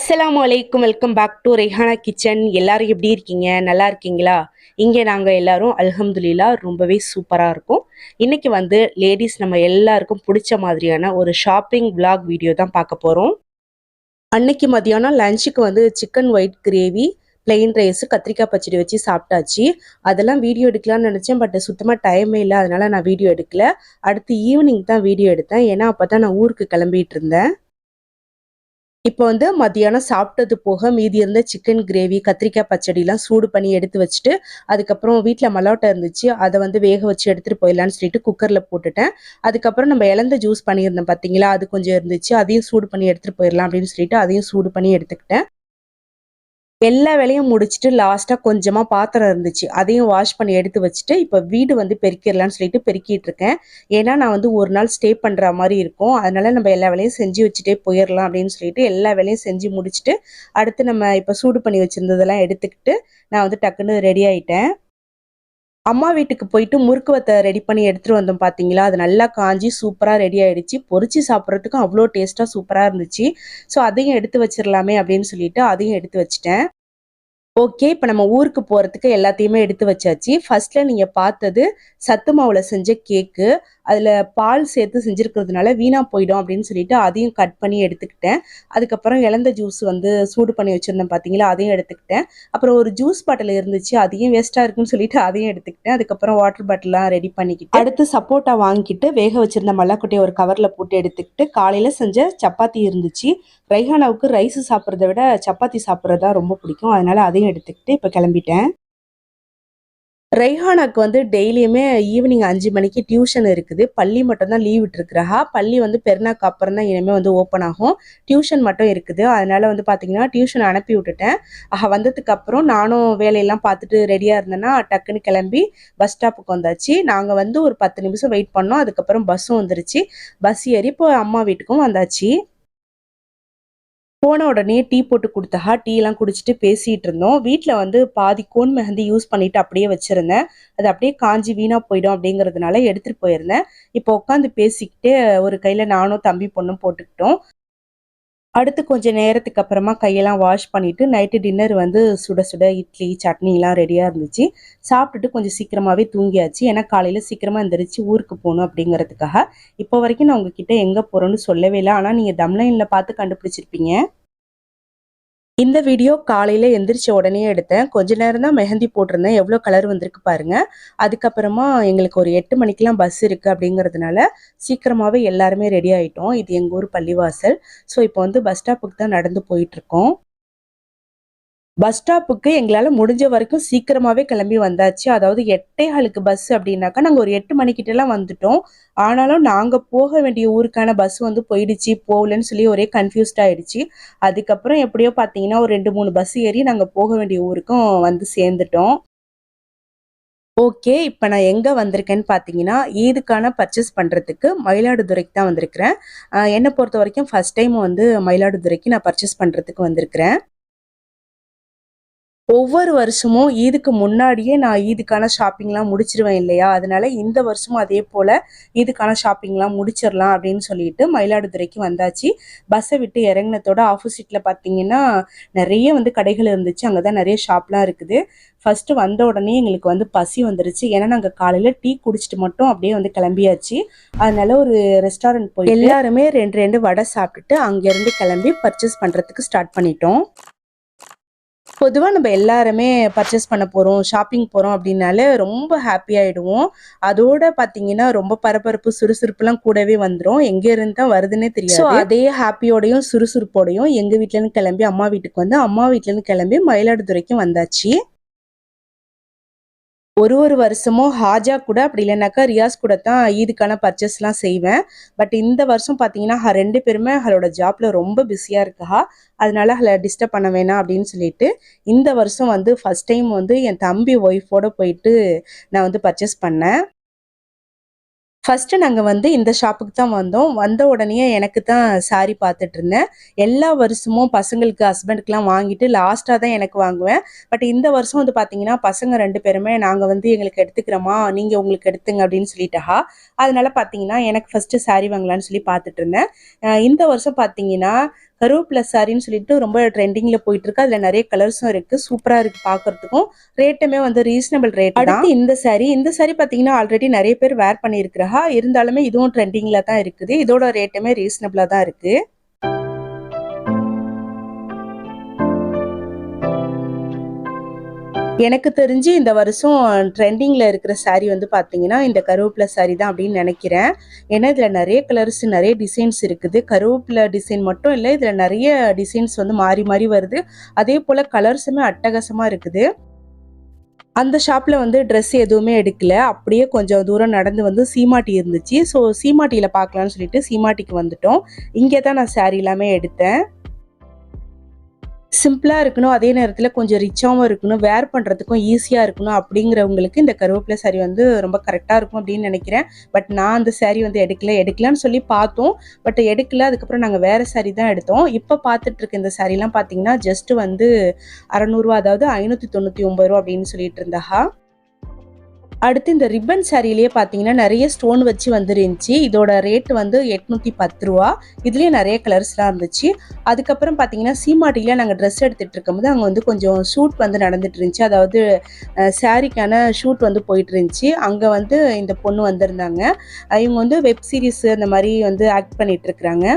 அஸ்ஸலாமு அலைக்கும். Welcome back to Rehana kitchen. எல்லாரும் எப்படி இருக்கீங்க? நல்லா இருக்கீங்களா? இங்கே நாங்கள் எல்லாரும் அல்ஹம்துலில்லா ரொம்பவே சூப்பராக இருக்கும். இன்னைக்கு வந்து லேடிஸ் நம்ம எல்லாருக்கும் பிடிச்ச மாதிரியான ஒரு ஷாப்பிங் vlog வீடியோ தான் பார்க்க போகிறோம். அன்னைக்கு மதியானம் லஞ்சுக்கு வந்து chicken white gravy, plain rice, கத்திரிக்காய் பச்சடி வச்சு சாப்பிட்டாச்சு. அதெல்லாம் வீடியோ எடுக்கலாம்னு நினச்சேன், பட் சுத்தமாக டைமே இல்லை, அதனால நான் வீடியோ எடுக்கல. அடுத்து ஈவினிங் தான் வீடியோ எடுத்தேன், ஏன்னா அப்போ தான் நான் ஊருக்கு கிளம்பிட்டு இருந்தேன். இப்போ வந்து மதியானம் சாப்பிட்டது போக மீதி இருந்த சிக்கன் கிரேவி, கத்திரிக்காய் பச்சடிலாம் சூடு பண்ணி எடுத்து வச்சுட்டு, அதுக்கப்புறம் வீட்டில் மல்லாட்டை இருந்துச்சு, அதை வந்து வேக வச்சு எடுத்துகிட்டு போயிடலான்னு சொல்லிட்டு குக்கரில் போட்டுட்டேன். அதுக்கப்புறம் நம்ம இலந்த ஜூஸ் பண்ணியிருந்தோம் பார்த்தீங்களா, அது கொஞ்சம் இருந்துச்சு, அதையும் சூடு பண்ணி எடுத்துகிட்டு போயிடலாம் அப்படின்னு சொல்லிட்டு அதையும் சூடு பண்ணி எடுத்துக்கிட்டேன். எல்லா வேலையும் முடிச்சுட்டு லாஸ்ட்டாக கொஞ்சமாக பாத்திரம் இருந்துச்சு, அதையும் வாஷ் பண்ணி எடுத்து வச்சுட்டு இப்போ வீடு வந்து பெருக்கிடலான்னு சொல்லிட்டு பெருக்கிட்டு இருக்கேன். ஏன்னா நான் வந்து ஒரு நாள் ஸ்டே பண்ணுற மாதிரி இருக்கும், அதனால நம்ம எல்லா வேலையும் செஞ்சு வச்சுட்டே போயிடலாம் அப்படின்னு சொல்லிட்டு எல்லா வேலையும் செஞ்சு முடிச்சுட்டு அடுத்து நம்ம இப்போ சூடு பண்ணி வச்சுருந்ததெல்லாம் எடுத்துக்கிட்டு நான் வந்து டக்குன்னு ரெடி ஆகிட்டேன். அம்மா வீட்டுக்கு போயிட்டு முறுக்கு வத்தை ரெடி பண்ணி எடுத்துகிட்டு வந்தோம் பார்த்தீங்களா, அது நல்லா காஞ்சி சூப்பராக ரெடி ஆகிடுச்சு. பொரிச்சு சாப்பிட்றதுக்கும் அவ்வளோ டேஸ்ட்டாக சூப்பராக இருந்துச்சு. ஸோ அதையும் எடுத்து வச்சிடலாமே அப்படின்னு சொல்லிட்டு அதையும் எடுத்து வச்சிட்டேன். ஓகே, இப்போ நம்ம ஊருக்கு போகிறதுக்கு எல்லாத்தையுமே எடுத்து வச்சாச்சு. ஃபர்ஸ்ட்டில் நீங்கள் பார்த்தது சத்து மாவில் செஞ்ச கேக்கு, அதில் பால் சேர்த்து செஞ்சுருக்கிறதுனால வீணாக போயிடும் அப்படின்னு சொல்லிட்டு அதையும் கட் பண்ணி எடுத்துக்கிட்டேன். அதுக்கப்புறம் இலந்த ஜூஸ் வந்து சூடு பண்ணி வச்சுருந்தேன் பார்த்தீங்களா, அதையும் எடுத்துக்கிட்டேன். அப்புறம் ஒரு ஜூஸ் பாட்டில் இருந்துச்சு, அதையும் வேஸ்ட்டாக இருக்குன்னு சொல்லிட்டு அதையும் எடுத்துக்கிட்டேன். அதுக்கப்புறம் வாட்டர் பாட்டிலாம் ரெடி பண்ணிக்கிட்டு அடுத்து சப்போட்டா வாங்கிட்டு வேக வச்சுருந்த மல்லாக்கொட்டையை ஒரு கவரில் போட்டு எடுத்துக்கிட்டு காலையில் செஞ்ச சப்பாத்தி இருந்துச்சு. ரைஹானாவுக்கு ரைஸ் சாப்பிட்றத விட சப்பாத்தி சாப்பிட்றது தான் ரொம்ப பிடிக்கும், அதனால அதையும் எடுத்துக்கிட்டு இப்போ கிளம்பிட்டேன். ரைஹானாக்கு வந்து டெய்லியுமே ஈவினிங் 5 மணிக்கு டியூஷன் இருக்குது. பள்ளி மட்டும் தான் லீவ் விட்டுருக்குறா. பள்ளி வந்து பெருநாக்கு அப்புறம் தான் இனிமேல் வந்து ஓப்பன் ஆகும். டியூஷன் மட்டும் இருக்குது, அதனால வந்து பார்த்தீங்கன்னா டியூஷன் அனுப்பி விட்டுட்டேன். வந்ததுக்கு அப்புறம் நானும் வேலையெல்லாம் பார்த்துட்டு ரெடியாக இருந்தேன்னா டக்குன்னு கிளம்பி பஸ் ஸ்டாப்புக்கு வந்தாச்சு. நாங்கள் வந்து ஒரு 10 நிமிஷம் வெயிட் பண்ணோம், அதுக்கப்புறம் பஸ்ஸும் வந்துருச்சு. பஸ் ஏறி இப்போ அம்மா வீட்டுக்கும் வந்தாச்சு. போன உடனே டீ போட்டு கொடுத்தா, டீ எல்லாம் குடிச்சிட்டு பேசிட்டு இருந்தோம். வீட்டில் வந்து பாதி கோன் மெஹந்தி யூஸ் பண்ணிட்டு அப்படியே வச்சிருந்தேன், அது அப்படியே காஞ்சி வீணா போயிடும் அப்படிங்கிறதுனால எடுத்துட்டு போயிருந்தேன். இப்போ உட்காந்து பேசிக்கிட்டு ஒரு கையில நானும் தம்பி பொண்ணும் போட்டுக்கிட்டோம். அடுத்து கொஞ்சம் நேரத்துக்கு அப்புறமா கையெல்லாம் வாஷ் பண்ணிட்டு நைட்டு டின்னர் வந்து சுட சுட இட்லி சட்னிலாம் ரெடியாக இருந்துச்சு. சாப்பிட்டுட்டு கொஞ்சம் சீக்கிரமாகவே தூங்கியாச்சு, ஏன்னா காலையில் சீக்கிரமாக எந்திரிச்சு ஊருக்கு போகணும் அப்படிங்கிறதுக்காக. இப்போ வரைக்கும் நான் உங்ககிட்ட எங்கே போகிறோன்னு சொல்லவே இல்லை, ஆனால் நீங்கள் தம்லைனில் பார்த்து கண்டுபிடிச்சிருப்பீங்க. இந்த வீடியோ காலையில் எந்திரிச்ச உடனே எடுத்தேன். கொஞ்ச நேரம் தான் மெஹந்தி போட்டிருந்தேன், எவ்வளோ கலர் வந்திருக்கு பாருங்கள். அதுக்கப்புறமா எங்களுக்கு ஒரு 8 மணிக்கெலாம் பஸ் இருக்குது அப்படிங்கிறதுனால சீக்கிரமாகவே எல்லாருமே ரெடி ஆகிட்டோம். இது எங்கள் ஊர் பள்ளிவாசல். ஸோ இப்போ வந்து பஸ் ஸ்டாப்புக்கு தான் நடந்து போயிட்டுருக்கோம். பஸ் ஸ்டாப்புக்கு எங்களால் முடிஞ்ச வரைக்கும் சீக்கிரமாகவே கிளம்பி வந்தாச்சு. அதாவது 8:15க்கு பஸ் அப்படின்னாக்கா நாங்கள் ஒரு 8 மணிக்கிட்டலாம் வந்துட்டோம். ஆனாலும் நாங்கள் போக வேண்டிய ஊருக்கான பஸ் வந்து போயிடுச்சு, போகலன்னு சொல்லி ஒரே கன்ஃபியூஸ்ட் ஆகிடுச்சு. அதுக்கப்புறம் எப்படியோ பார்த்தீங்கன்னா ஒரு 2-3 பஸ் ஏறி நாங்கள் போக வேண்டிய ஊருக்கும் வந்து சேர்ந்துட்டோம். ஓகே, இப்போ நான் எங்கே வந்திருக்கேன்னு பார்த்தீங்கன்னா ஈதுக்கான பர்ச்சேஸ் பண்ணுறதுக்கு மயிலாடுதுறைக்கு தான் வந்திருக்கிறேன். என்னை பொறுத்த வரைக்கும் ஃபஸ்ட் டைம் வந்து மயிலாடுதுறைக்கு நான் பர்ச்சேஸ் பண்ணுறதுக்கு வந்திருக்கிறேன். ஒவ்வொரு வருஷமும் ஈதுக்கு முன்னாடியே நான் ஈதுக்கான ஷாப்பிங்லாம் முடிச்சிருவேன் இல்லையா, அதனால இந்த வருஷமும் அதே போல் ஈதுக்கான ஷாப்பிங்லாம் முடிச்சிடலாம் அப்படின்னு சொல்லிட்டு மயிலாடுதுறைக்கு வந்தாச்சு. பஸ்ஸை விட்டு இறங்கினதோட ஆப்போசிட்டில் பார்த்தீங்கன்னா நிறைய வந்து கடைகள் இருந்துச்சு, அங்கே தான் நிறைய ஷாப்லாம் இருக்குது. ஃபஸ்ட்டு வந்த உடனே எங்களுக்கு வந்து பசி வந்துருச்சு, ஏன்னா நாங்கள் காலையில் டீ குடிச்சிட்டு மட்டும் அப்படியே வந்து கிளம்பியாச்சு. அதனால ஒரு ரெஸ்டாரண்ட் போய் எல்லாருமே 2 வடை சாப்பிட்டுட்டு அங்கேருந்து கிளம்பி பர்ச்சேஸ் பண்ணுறதுக்கு ஸ்டார்ட் பண்ணிட்டோம். பொதுவாக நம்ம எல்லாருமே பர்ச்சேஸ் பண்ண போகிறோம், ஷாப்பிங் போகிறோம் அப்படின்னாலே ரொம்ப ஹாப்பி ஆகிடுவோம். அதோட பார்த்தீங்கன்னா ரொம்ப பரபரப்பு சுறுசுறுப்புலாம் கூடவே வந்துடும், எங்கேருந்து தான் வருதுன்னே தெரியாது. ஸோ அதே ஹாப்பியோடையும் சுறுசுறுப்போடையும் எங்கள் வீட்டிலேருந்து கிளம்பி அம்மா வீட்டுக்கு வந்து அம்மா வீட்டிலேருந்து கிளம்பி மயிலாடுதுறைக்கும் வந்தாச்சு. ஒரு வருஷமும் ஹாஜா கூட அப்படி இல்லைனாக்கா ரியாஸ் கூட தான் ஈதுக்கான பர்ச்சேஸ்லாம் செய்வேன். பட் இந்த வருஷம் பார்த்தீங்கன்னா 2 பேருமே அவளோட ஜாப்ல ரொம்ப பிஸியாக இருக்கா, அதனால அவளை டிஸ்டர்ப் பண்ண வேணாம் அப்படின்னு சொல்லிட்டு இந்த வருஷம் வந்து ஃபர்ஸ்ட் டைம் வந்து என் தம்பி ஒய்ஃபோட போயிட்டு நான் வந்து பர்ச்சேஸ் பண்ணேன். ஃபஸ்ட்டு நாங்கள் வந்து இந்த ஷாப்புக்கு தான் வந்தோம். வந்த உடனே எனக்கு தான் சாரி பார்த்துட்டு இருந்தேன். எல்லா வருஷமும் பசங்களுக்கு ஹஸ்பண்டுக்குலாம் வாங்கிட்டு லாஸ்ட்டாக தான் எனக்கு வாங்குவேன். பட் இந்த வருஷம் வந்து பார்த்தீங்கன்னா பசங்க 2 பேருமே நாங்கள் வந்து எங்களுக்கு எடுத்துக்கிறோமா, நீங்கள் உங்களுக்கு எடுத்துங்க அப்படின்னு சொல்லிட்டா. அதனால பார்த்தீங்கன்னா எனக்கு ஃபஸ்ட்டு சாரி வாங்கலான்னு சொல்லி பார்த்துட்டு இருந்தேன். இந்த வருஷம் பார்த்தீங்கன்னா கருவேப்பிலை சாரின்னு சொல்லிட்டு ரொம்ப ட்ரெண்டிங்ல போயிட்டு இருக்கு. அதுல நிறைய கலர்ஸும் இருக்கு. சூப்பரா இருக்கு பார்க்கிறதுக்கும். ரேட்டுமே வந்து ரீசனபிள் ரேட் தான். அடுத்து இந்த சாரி பாத்தீங்கன்னா ஆல்ரெடி நிறைய பேர் வேர் பண்ணியிருக்கிறா. இருந்தாலுமே இதுவும் ட்ரெண்டிங்ல தான் இருக்குது. இதோட ரேட்டுமே ரீசனபிளா தான் இருக்கு. எனக்கு தெரிஞ்சு இந்த வருஷம் ட்ரெண்டிங்ல இருக்கிற சாரீ வந்து பாத்தீங்கன்னா இந்த கருவேப்பிலை சாரீ தான் அப்படின்னு நினைக்கிறேன். ஏன்னா இதுல நிறைய கலர்ஸ் நிறைய டிசைன்ஸ் இருக்குது. கருவேப்பிலை டிசைன் மட்டும் இல்லை, இதுல நிறைய டிசைன்ஸ் வந்து மாறி மாறி வருது. அதே போல கலர்ஸுமே அட்டகாசமா இருக்குது. அந்த ஷாப்ல வந்து ட்ரெஸ் எதுவுமே எடுக்கல. அப்படியே கொஞ்சம் தூரம் நடந்து வந்து சீமாட்டி இருந்துச்சு. ஸோ சீமாட்டியில பார்க்கலான்னு சொல்லிட்டு சீமாட்டிக்கு வந்துட்டோம். இங்கே தான் நான் சாரீ எல்லாமே எடுத்தேன். சிம்பிளா இருக்கணும், அதே நேரத்துல கொஞ்சம் ரிச்சாவும் இருக்கணும், வேர் பண்றதுக்கும் ஈஸியா இருக்கணும் அப்படிங்கிறவங்களுக்கு இந்த கருவேப்பிலை சாரி வந்து ரொம்ப கரெக்டா இருக்கும் அப்படின்னு நினைக்கிறேன். பட் நான் அந்த சாரி வந்து எடுக்கலான்னு சொல்லி பார்த்தோம். பட் எடுக்கல. அதுக்கப்புறம் நாங்க வேற சாரி தான் எடுத்தோம். இப்ப பார்த்துட்டு இருக்க இந்த சாரிலாம் பாத்தீங்கன்னா ஜஸ்ட் வந்து ரூ. 600, அதாவது 599 அப்படின்னு சொல்லிட்டு இருந்தாஹா. அடுத்து இந்த ரிப்பன் சாரிலேயே பார்த்தீங்கன்னா நிறைய ஸ்டோன் வச்சு வந்துருந்துச்சு. இதோட ரேட் வந்து 810 ரூபா. இதுலேயே நிறைய கலர்ஸ்லாம் இருந்துச்சு. அதுக்கப்புறம் பார்த்தீங்கன்னா சீமாட்டியில் நாங்கள் ட்ரெஸ் எடுத்துகிட்டு இருக்கும்போது அங்கே வந்து கொஞ்சம் ஷூட் வந்து நடந்துட்டு இருந்துச்சு. அதாவது சாரிக்கான ஷூட் வந்து போயிட்டு இருந்துச்சு. அங்கே வந்து இந்த பொண்ணு வந்திருந்தாங்க. இவங்க வந்து வெப் சீரிஸ் அந்த மாதிரி வந்து ஆக்ட் பண்ணிட்டு இருக்கிறாங்க.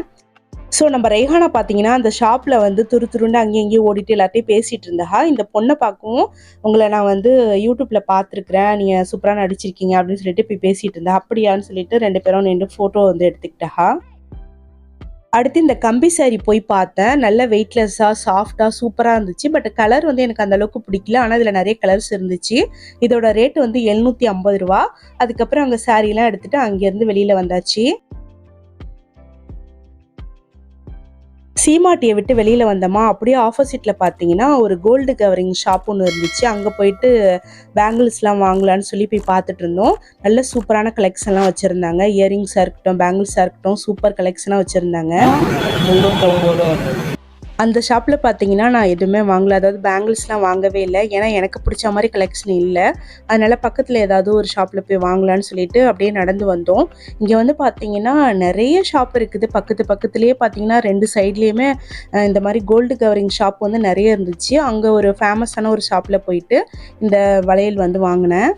ஸோ நம்ம ரெய்ஹானா பார்த்தீங்கன்னா அந்த ஷாப்பில் வந்து துருண்டு அங்கேயும் இங்கேயும் ஓடிட்டு எல்லாத்தையும் பேசிகிட்டு இருந்தா. இந்த பொண்ணை பார்க்கவும் உங்களை நான் வந்து யூடியூப்பில் பார்த்துருக்குறேன், நீங்கள் சூப்பராக நடிச்சிருக்கீங்க அப்படின்னு சொல்லிட்டு போய் பேசிகிட்டு இருந்தா. அப்படியான்னு சொல்லிட்டு 2 பேரும் நின்று ஃபோட்டோ வந்து எடுத்துக்கிட்டா. அடுத்து இந்த கம்பி சாரி போய் பார்த்தேன். நல்ல வெயிட்லெஸ்ஸாக சாஃப்டாக சூப்பராக இருந்துச்சு. பட் கலர் வந்து எனக்கு அந்த அளவுக்கு பிடிக்கல. ஆனால் இதில் நிறைய கலர்ஸ் இருந்துச்சு. இதோட ரேட்டு வந்து 750 ரூபா. அதுக்கப்புறம் அங்கே சாரீலாம் எடுத்துகிட்டு அங்கேருந்து வெளியில் வந்தாச்சு. சீமாட்டியை விட்டு வெளியில் வந்தோமா, அப்படியே ஆப்போசிட்டில் பார்த்தீங்கன்னா ஒரு கோல்டு கவரிங் ஷாப் ஒன்று இருந்துச்சு. அங்கே போயிட்டு பேங்கிள்ஸ்லாம் வாங்கலான்னு சொல்லி போய் பார்த்துட்டு இருந்தோம். நல்ல சூப்பரான கலெக்ஷன்லாம் வச்சுருந்தாங்க. இயரிங்ஸாக இருக்கட்டும், பேங்கிள்ஸாக இருக்கட்டும், சூப்பர் கலெக்ஷனாக வச்சுருந்தாங்க. அந்த ஷாப்பில் பார்த்தீங்கன்னா நான் எதுவுமே வாங்கல. அதாவது பேங்கிள்ஸ்லாம் வாங்கவே இல்லை. ஏன்னா எனக்கு பிடிச்ச மாதிரி கலெக்ஷன் இல்லை. அதனால் பக்கத்தில் ஏதாவது ஒரு ஷாப்பில் போய் வாங்கலான்னு சொல்லிட்டு அப்படியே நடந்து வந்தோம். இங்கே வந்து பார்த்தீங்கன்னா நிறைய ஷாப் இருக்குது. பக்கத்துலேயே பார்த்தீங்கன்னா 2 சைட்லேயுமே இந்த மாதிரி கோல்டு கவரிங் ஷாப் வந்து நிறைய இருந்துச்சு. அங்கே ஒரு ஃபேமஸான ஒரு ஷாப்பில் போயிட்டு இந்த வளையல் வந்து வாங்கினேன்.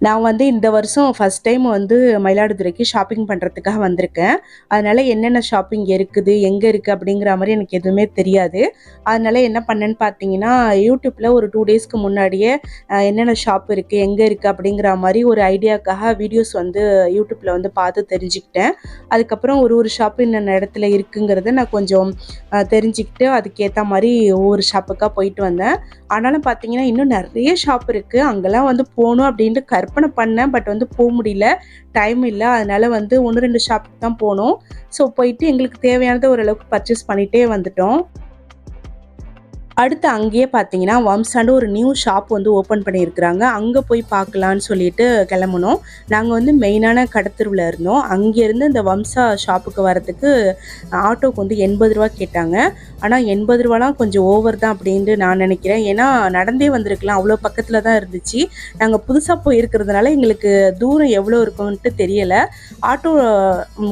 நான் வந்து இந்த வருஷம் ஃபர்ஸ்ட் டைம் வந்து மயிலாடுதுறைக்கு ஷாப்பிங் பண்ணுறதுக்காக வந்திருக்கேன். அதனால் என்னென்ன ஷாப்பிங் இருக்குது, எங்கே இருக்குது அப்படிங்கிற மாதிரி எனக்கு எதுவுமே தெரியாது. அதனால் என்ன பண்ணேன்னு பார்த்தீங்கன்னா, யூடியூப்பில் ஒரு 2 டேஸ்க்கு முன்னாடியே என்னென்ன ஷாப் இருக்குது, எங்கே இருக்குது அப்படிங்கிற மாதிரி ஒரு ஐடியாவுக்காக வீடியோஸ் வந்து யூடியூப்பில் வந்து பார்த்து தெரிஞ்சுக்கிட்டேன். அதுக்கப்புறம் ஒரு ஷாப்பு என்னென்ன இடத்துல இருக்குங்கிறத நான் கொஞ்சம் தெரிஞ்சுக்கிட்டு அதுக்கேற்ற மாதிரி ஒவ்வொரு ஷாப்புக்காக போயிட்டு வந்தேன். ஆனாலும் பார்த்தீங்கன்னா இன்னும் நிறைய ஷாப் இருக்குது. அங்கெல்லாம் வந்து போகணும் அப்படின்ட்டு கற்பனை பண்ணேன். பட் வந்து போக முடியல, டைம் இல்லை. அதனால வந்து 1, 2 ஷாப்புக்கு தான் போனோம். ஸோ போயிட்டு எங்களுக்கு தேவையானதை ஓரளவுக்கு பர்ச்சேஸ் பண்ணிகிட்டே வந்துட்டோம். அடுத்து அங்கேயே பார்த்தீங்கன்னா வம்சாண்டு ஒரு நியூ ஷாப் வந்து ஓப்பன் பண்ணியிருக்கிறாங்க. அங்கே போய் பார்க்கலான்னு சொல்லிட்டு கிளம்புனோம். நாங்கள் வந்து மெயினான கடத்தெருவில் இருந்தோம். அங்கேருந்து இந்த வம்சா ஷாப்புக்கு வரதுக்கு ஆட்டோக்கு வந்து 80 ரூபா கேட்டாங்க. ஆனால் 80 ரூபாலாம் கொஞ்சம் ஓவர் தான் அப்படின்ட்டு நான் நினைக்கிறேன். ஏன்னா நடந்தே வந்திருக்கலாம், அவ்வளோ பக்கத்தில் தான் இருந்துச்சு. நாங்கள் புதுசாக போயிருக்கிறதுனால எங்களுக்கு தூரம் எவ்வளோ இருக்கும்ன்ட்டு தெரியலை.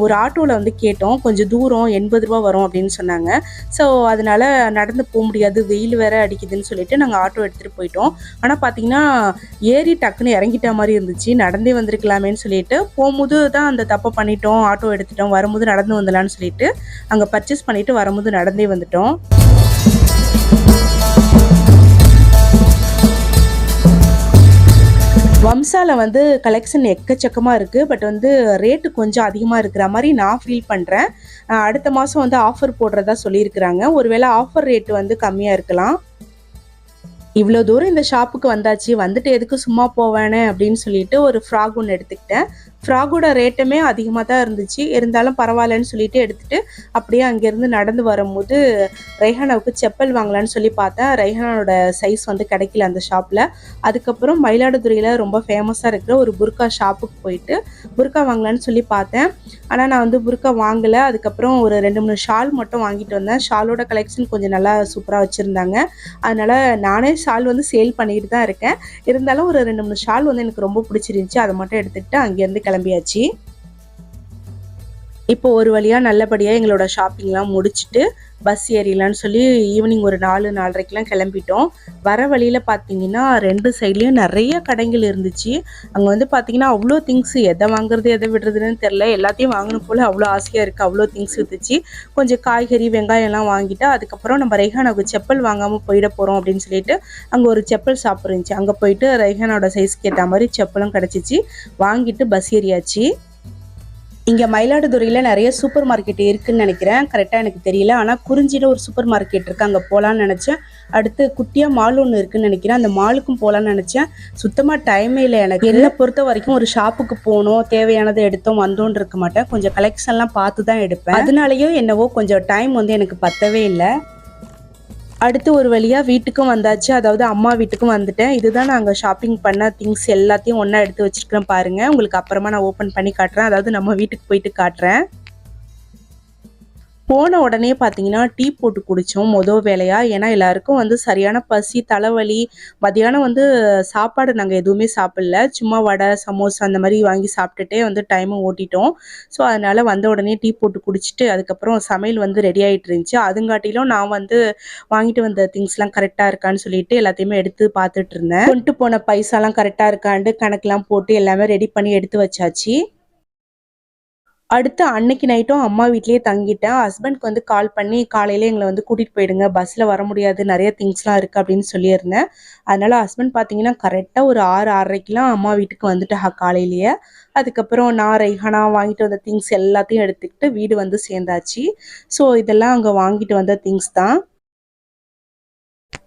ஒரு ஆட்டோவில் வந்து கேட்டோம், கொஞ்சம் தூரம் 80 ரூபா வரும் அப்படின்னு சொன்னாங்க. ஸோ அதனால் நடந்து போக முடியாது, வெயில் வேற அடிக்குதுன்னு சொல்லிட்டு நாங்கள் ஆட்டோ எடுத்துகிட்டு போயிட்டோம். ஆனால் பார்த்தீங்கன்னா ஏறி டக்குன்னு இறங்கிட்ட மாதிரி இருந்துச்சு. நடந்தே வந்திருக்கலாமேன்னு சொல்லிட்டு போகும்போது தான் அந்த தப்பை பண்ணிட்டோம். ஆட்டோ எடுத்துட்டோம். வரும்போது நடந்து வந்துடலான்னு சொல்லிட்டு அங்கே பர்ச்சேஸ் பண்ணிட்டு வரும்போது நடந்தே வந்துட்டோம். வம்சால வந்து கலெக்ஷன் எக்கச்சக்கமாக இருக்குது. பட் வந்து ரேட்டு கொஞ்சம் அதிகமாக இருக்கிற மாதிரி நான் ஃபீல் பண்ணுறேன். அடுத்த மாதம் வந்து ஆஃபர் போடுறதா சொல்லியிருக்கிறாங்க. ஒருவேளை ஆஃபர் ரேட்டு வந்து கம்மியாக இருக்கலாம். இவ்வளோ தூரம் இந்த ஷாப்புக்கு வந்தாச்சு, வந்துட்டு எதுக்கு சும்மா போவேனே அப்படின்னு சொல்லிட்டு ஒரு ஃப்ராக் ஒன்று எடுத்துக்கிட்டேன். ஃப்ராகோட ரேட்டுமே அதிகமாக தான் இருந்துச்சு. இருந்தாலும் பரவாயில்லன்னு சொல்லிட்டு எடுத்துகிட்டு அப்படியே அங்கேருந்து நடந்து வரும்போது ரெய்ஹானாவுக்கு செப்பல் வாங்கலான்னு சொல்லி பார்த்தேன். ரெய்ஹானோட சைஸ் வந்து கிடைக்கல அந்த ஷாப்பில். அதுக்கப்புறம் மயிலாடுதுறையில் ரொம்ப ஃபேமஸாக இருக்கிற ஒரு புர்கா ஷாப்புக்கு போயிட்டு புர்கா வாங்கலான்னு சொல்லி பார்த்தேன். ஆனால் நான் வந்து புர்கா வாங்கலை. அதுக்கப்புறம் ஒரு 2, 3 ஷால் மட்டும் வாங்கிட்டு வந்தேன். ஷாலோட கலெக்ஷன் கொஞ்சம் நல்லா சூப்பராக வச்சுருந்தாங்க. அதனால் நானே ஷால் வந்து சேல் பண்ணிட்டு தான் இருக்கேன். இருந்தாலும் ஒரு 2, 3 ஷால் வந்து எனக்கு ரொம்ப பிடிச்சிருந்துச்சு. அதை மட்டும் எடுத்துக்கிட்டு அங்கேருந்து கிளம்பியாச்சு. இப்போ ஒரு வழியாக நல்லபடியாக எங்களோட ஷாப்பிங்லாம் முடிச்சுட்டு பஸ் ஏறிடலான்னு சொல்லி ஈவினிங் ஒரு 4-4:30க்கெலாம் கிளம்பிட்டோம். வர வழியில் பார்த்தீங்கன்னா 2 சைட்லேயும் நிறைய கடைகள் இருந்துச்சு. அங்கே வந்து பார்த்தீங்கன்னா அவ்வளோ திங்ஸ், எதை வாங்குறது எதை விடுறதுன்னு தெரில. எல்லாத்தையும் வாங்கணும் போல் அவ்வளோ ஆசையாக இருக்குது. அவ்வளோ திங்ஸ் இருந்துச்சு. கொஞ்சம் காய்கறி வெங்காயம்லாம் வாங்கிட்டு அதுக்கப்புறம் நம்ம ரெய்ஹானாவுக்கு செப்பல் வாங்காமல் போயிட போகிறோம் அப்படின்னு சொல்லிட்டு அங்கே ஒரு செப்பல் ஷாப் இருந்துச்சு. அங்கே போயிட்டு ரெய்ஹானோட சைஸ்க்கு ஏற்ற மாதிரி செப்பலும் கிடச்சிச்சு. வாங்கிட்டு பஸ் ஏறியாச்சு. இங்கே மயிலாடுதுறையில் நிறைய சூப்பர் மார்க்கெட் இருக்குதுன்னு நினைக்கிறேன், கரெக்டாக எனக்கு தெரியல. ஆனால் குறிஞ்சியில் ஒரு சூப்பர் மார்க்கெட் இருக்குது, அங்கே போகலான்னு நினச்சேன். அடுத்து குட்டியாக மால் ஒன்று இருக்குதுன்னு நினைக்கிறேன், அந்த மாலுக்கும் போகலான்னு நினச்சேன். சுத்தமாக டைமே இல்லை எனக்கு. என்னை பொறுத்த வரைக்கும் ஒரு ஷாப்புக்கு போகணும், தேவையானதை எடுத்தோம் வந்தோன்னு இருக்க மாட்டேன். கொஞ்சம் கலெக்ஷன்லாம் பார்த்து தான் எடுப்பேன். அதனாலேயோ என்னவோ கொஞ்சம் டைம் வந்து எனக்கு பத்தவே இல்லை. அடுத்து ஒரு வழியாக வீட்டுக்கும் வந்தாச்சு, அதாவது அம்மா வீட்டுக்கும் வந்துட்டேன். இதுதான் நாங்கள் ஷாப்பிங் பண்ண திங்ஸ் எல்லாத்தையும் ஒன்றா எடுத்து வச்சுருக்கிறேன் பாருங்கள். உங்களுக்கு அப்புறமா நான் ஓப்பன் பண்ணி காட்டுறேன், அதாவது நம்ம வீட்டுக்கு போயிட்டு காட்டுறேன். போன உடனே பார்த்தீங்கன்னா டீ போட்டு குடித்தோம் மொதல் வேலையாக. ஏன்னா எல்லாருக்கும் வந்து சரியான பசி, தலைவலி. மதியானம் வந்து சாப்பாடு நாங்கள் எதுவுமே சாப்பிடல, சும்மா வடை சமோசா அந்த மாதிரி வாங்கி சாப்பிட்டுட்டே வந்து டைமை ஓட்டிட்டோம். ஸோ அதனால் வந்த உடனே டீ போட்டு குடிச்சிட்டு அதுக்கப்புறம் சமையல் வந்து ரெடி ஆகிட்டு இருந்துச்சு. அதுங்காட்டிலும் நான் வந்து வாங்கிட்டு வந்த திங்ஸ்லாம் கரெக்டாக இருக்கான்னு சொல்லிட்டு எல்லாத்தையுமே எடுத்து பார்த்துட்டு இருந்தேன். கொண்டு போன பைசாலாம் கரெக்டாக இருக்கான்ட்டு கணக்கெலாம் போட்டு எல்லாமே ரெடி பண்ணி எடுத்து வச்சாச்சு. அடுத்து அன்னைக்கு நைட்டும் அம்மா வீட்லேயே தங்கிட்டேன். ஹஸ்பண்ட்க்கு வந்து கால் பண்ணி காலையில் எங்களை வந்து கூட்டிகிட்டு போயிடுங்க, பஸ்ஸில் வர முடியாது, நிறைய திங்ஸ்லாம் இருக்குது அப்படின்னு சொல்லியிருந்தேன். அதனால் ஹஸ்பண்ட் பார்த்தீங்கன்னா கரெக்டாக ஒரு 6-6:30க்கெலாம் அம்மா வீட்டுக்கு வந்துட்டா காலையிலேயே. அதுக்கப்புறம் நான் ரெய்ஹானா வாங்கிட்டு வந்த திங்ஸ் எல்லாத்தையும் எடுத்துக்கிட்டு வீடு வந்து சேர்ந்தாச்சு. ஸோ இதெல்லாம் அங்கே வாங்கிட்டு வந்த திங்ஸ் தான்.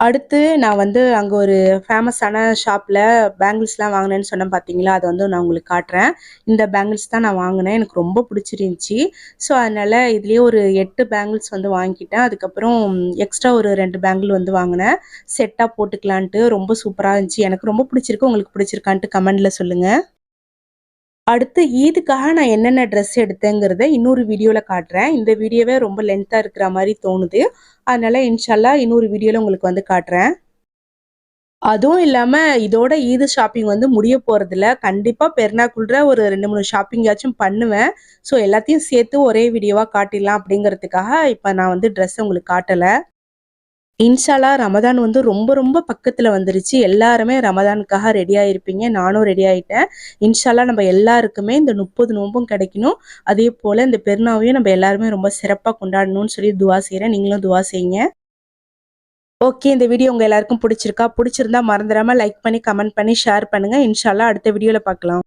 அடுத்து நான் வந்து அங்கே ஒரு ஃபேமஸான ஷாப்பில் பேங்கிள்ஸ்லாம் வாங்கினேன்னு சொன்னேன் பார்த்தீங்களா, அதை வந்து நான் உங்களுக்கு காட்டுறேன். இந்த பேங்கிள்ஸ் தான் நான் வாங்கினேன், எனக்கு ரொம்ப பிடிச்சிருந்துச்சி. ஸோ அதனால் இதுலேயே ஒரு 8 பேங்கிள்ஸ் வந்து வாங்கிக்கிட்டேன். அதுக்கப்புறம் எக்ஸ்ட்ரா ஒரு 2 பேங்கிள் வந்து வாங்கினேன், செட்டாக போட்டுக்கலான்ட்டு. ரொம்ப சூப்பராக இருந்துச்சு, எனக்கு ரொம்ப பிடிச்சிருக்கு. உங்களுக்கு பிடிச்சிருக்கான்ட்டு கமெண்டில் சொல்லுங்கள். அடுத்து ஈதுக்காக நான் என்னென்ன ட்ரெஸ் எடுத்தேங்கிறத இன்னொரு வீடியோவில் காட்டுறேன். இந்த வீடியோவே ரொம்ப லென்த்தாக இருக்கிற மாதிரி தோணுது, அதனால் இன்ஷால்லா இன்னொரு வீடியோவில் உங்களுக்கு வந்து காட்டுறேன். அதுவும் இல்லாமல் இதோட ஈது ஷாப்பிங் வந்து முடிய போகிறதில்ல. கண்டிப்பாக பெருநாக்குள்ள ஒரு 2-3 ஷாப்பிங்காச்சும் பண்ணுவேன். ஸோ எல்லாத்தையும் சேர்த்து ஒரே வீடியோவாக காட்டிடலாம் அப்படிங்கிறதுக்காக இப்போ நான் வந்து ட்ரெஸ் உங்களுக்கு காட்டலை. இன்ஷால்லா ரமதான் வந்து ரொம்ப ரொம்ப பக்கத்தில் வந்துருச்சு. எல்லாருமே ரமதானுக்காக ரெடியாக இருப்பீங்க, நானும் ரெடி ஆகிட்டேன். இன்ஷால்லா நம்ம எல்லாருக்குமே இந்த 30 நோன்பும் கிடைக்கணும். அதே போல் இந்த பெருநாவையும் நம்ம எல்லாருமே ரொம்ப சிறப்பாக கொண்டாடணும்னு சொல்லி துவா செய்கிறேன். நீங்களும் துவா செய்யுங்க. ஓகே, இந்த வீடியோ உங்கள் எல்லாருக்கும் பிடிச்சிருக்கா? பிடிச்சிருந்தா மறந்துடாமல் லைக் பண்ணி கமெண்ட் பண்ணி ஷேர் பண்ணுங்கள். இன்ஷால்லா அடுத்த வீடியோவில் பார்க்கலாம்.